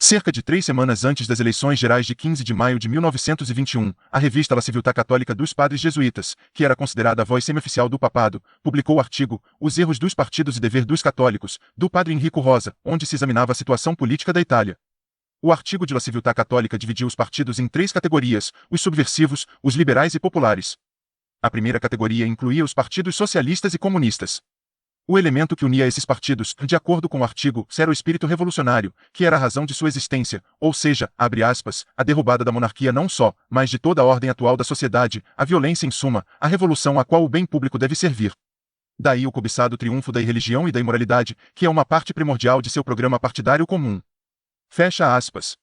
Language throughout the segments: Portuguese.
Cerca de 3 semanas antes das eleições gerais de 15 de maio de 1921, a revista La Civiltà Católica dos Padres Jesuítas, que era considerada a voz semioficial do papado, publicou o artigo Os Erros dos Partidos e Dever dos Católicos, do padre Enrico Rosa, onde se examinava a situação política da Itália. O artigo de La Civiltà Católica dividiu os partidos em 3 categorias: os subversivos, os liberais e populares. A primeira categoria incluía os partidos socialistas e comunistas. O elemento que unia esses partidos, de acordo com o artigo, era o espírito revolucionário, que era a razão de sua existência, ou seja, abre aspas, a derrubada da monarquia não só, mas de toda a ordem atual da sociedade, a violência em suma, a revolução a qual o bem público deve servir. Daí o cobiçado triunfo da irreligião e da imoralidade, que é uma parte primordial de seu programa partidário comum. Fecha aspas.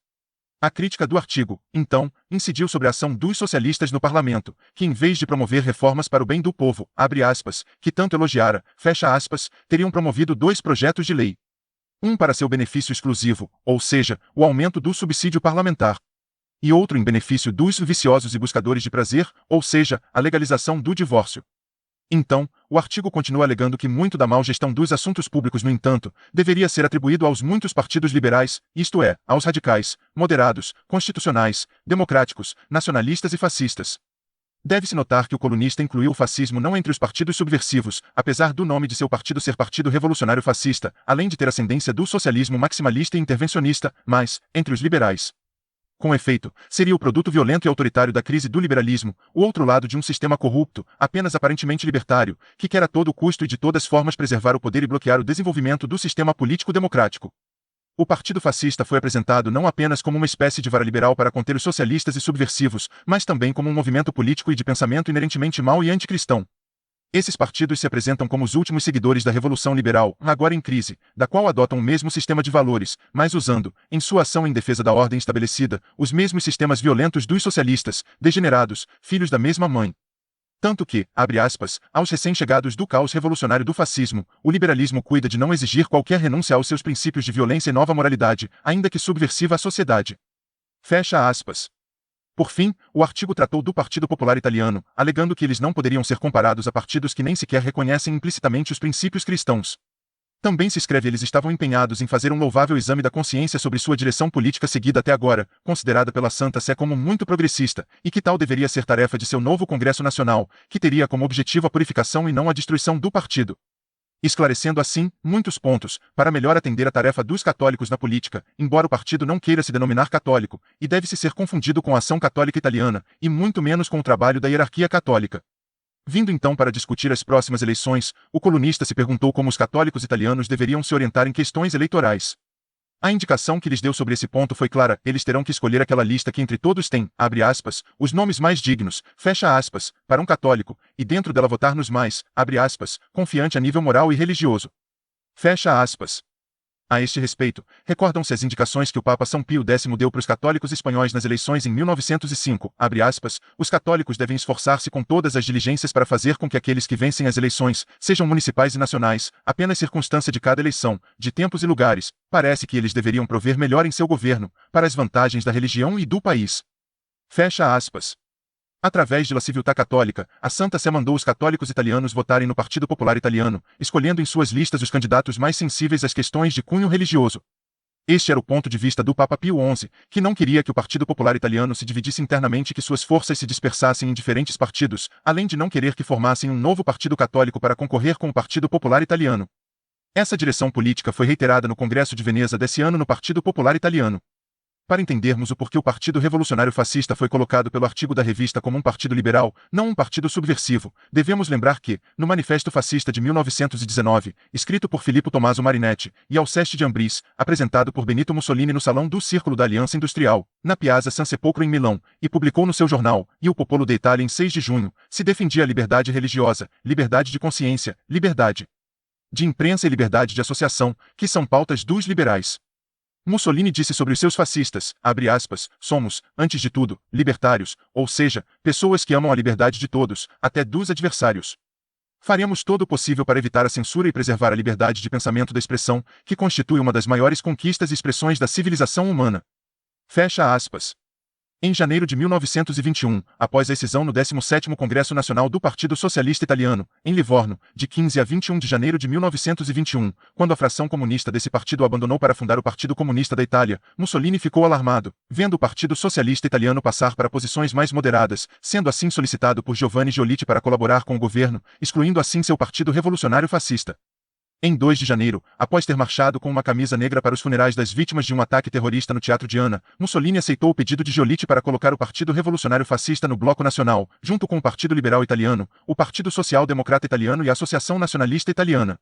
A crítica do artigo, então, incidiu sobre a ação dos socialistas no parlamento, que em vez de promover reformas para o bem do povo, abre aspas, que tanto elogiara, fecha aspas, teriam promovido 2 projetos de lei. Um para seu benefício exclusivo, ou seja, o aumento do subsídio parlamentar. E outro em benefício dos viciosos e buscadores de prazer, ou seja, a legalização do divórcio. Então, o artigo continua alegando que muito da má gestão dos assuntos públicos, no entanto, deveria ser atribuído aos muitos partidos liberais, isto é, aos radicais, moderados, constitucionais, democráticos, nacionalistas e fascistas. Deve-se notar que o colunista incluiu o fascismo não entre os partidos subversivos, apesar do nome de seu partido ser Partido Revolucionário Fascista, além de ter ascendência do socialismo maximalista e intervencionista, mas, entre os liberais. Com efeito, seria o produto violento e autoritário da crise do liberalismo, o outro lado de um sistema corrupto, apenas aparentemente libertário, que quer a todo custo e de todas formas preservar o poder e bloquear o desenvolvimento do sistema político democrático. O Partido Fascista foi apresentado não apenas como uma espécie de vara liberal para conter os socialistas e subversivos, mas também como um movimento político e de pensamento inerentemente mau e anticristão. Esses partidos se apresentam como os últimos seguidores da Revolução Liberal, agora em crise, da qual adotam o mesmo sistema de valores, mas usando, em sua ação em defesa da ordem estabelecida, os mesmos sistemas violentos dos socialistas, degenerados, filhos da mesma mãe. Tanto que, abre aspas, aos recém-chegados do caos revolucionário do fascismo, o liberalismo cuida de não exigir qualquer renúncia aos seus princípios de violência e nova moralidade, ainda que subversiva à sociedade. Fecha aspas. Por fim, o artigo tratou do Partido Popular Italiano, alegando que eles não poderiam ser comparados a partidos que nem sequer reconhecem implicitamente os princípios cristãos. Também se escreve eles estavam empenhados em fazer um louvável exame da consciência sobre sua direção política seguida até agora, considerada pela Santa Sé como muito progressista, e que tal deveria ser tarefa de seu novo Congresso Nacional, que teria como objetivo a purificação e não a destruição do partido. Esclarecendo assim muitos pontos, para melhor atender a tarefa dos católicos na política, embora o partido não queira se denominar católico, e deve-se ser confundido com a ação católica italiana, e muito menos com o trabalho da hierarquia católica. Vindo então para discutir as próximas eleições, o colunista se perguntou como os católicos italianos deveriam se orientar em questões eleitorais. A indicação que lhes deu sobre esse ponto foi clara: eles terão que escolher aquela lista que entre todos tem, abre aspas, os nomes mais dignos, fecha aspas, para um católico, e dentro dela votar nos mais, abre aspas, confiante a nível moral e religioso. Fecha aspas. A este respeito, recordam-se as indicações que o Papa São Pio X deu para os católicos espanhóis nas eleições em 1905, abre aspas, os católicos devem esforçar-se com todas as diligências para fazer com que aqueles que vencem as eleições, sejam municipais e nacionais, apenas circunstância de cada eleição, de tempos e lugares, parece que eles deveriam prover melhor em seu governo, para as vantagens da religião e do país. Fecha aspas. Através de La Civiltà Católica, a Santa Sé mandou os católicos italianos votarem no Partido Popular Italiano, escolhendo em suas listas os candidatos mais sensíveis às questões de cunho religioso. Este era o ponto de vista do Papa Pio XI, que não queria que o Partido Popular Italiano se dividisse internamente e que suas forças se dispersassem em diferentes partidos, além de não querer que formassem um novo partido católico para concorrer com o Partido Popular Italiano. Essa direção política foi reiterada no Congresso de Veneza desse ano no Partido Popular Italiano. Para entendermos o porquê o Partido Revolucionário Fascista foi colocado pelo artigo da revista como um partido liberal, não um partido subversivo, devemos lembrar que, no Manifesto Fascista de 1919, escrito por Filippo Tommaso Marinetti, e Alceste de Ambris, apresentado por Benito Mussolini no Salão do Círculo da Aliança Industrial, na Piazza San Sepolcro em Milão, e publicou no seu jornal, Il Popolo d'Italia em 6 de junho, se defendia a liberdade religiosa, liberdade de consciência, liberdade de imprensa e liberdade de associação, que são pautas dos liberais. Mussolini disse sobre os seus fascistas, abre aspas, somos, antes de tudo, libertários, ou seja, pessoas que amam a liberdade de todos, até dos adversários. Faremos todo o possível para evitar a censura e preservar a liberdade de pensamento da expressão, que constitui uma das maiores conquistas e expressões da civilização humana. Fecha aspas. Em janeiro de 1921, após a excisão no 17º Congresso Nacional do Partido Socialista Italiano, em Livorno, de 15 a 21 de janeiro de 1921, quando a fração comunista desse partido o abandonou para fundar o Partido Comunista da Itália, Mussolini ficou alarmado, vendo o Partido Socialista Italiano passar para posições mais moderadas, sendo assim solicitado por Giovanni Giolitti para colaborar com o governo, excluindo assim seu Partido Revolucionário Fascista. Em 2 de janeiro, após ter marchado com uma camisa negra para os funerais das vítimas de um ataque terrorista no Teatro Diana, Mussolini aceitou o pedido de Giolitti para colocar o Partido Revolucionário Fascista no Bloco Nacional, junto com o Partido Liberal Italiano, o Partido Social Democrata Italiano e a Associação Nacionalista Italiana.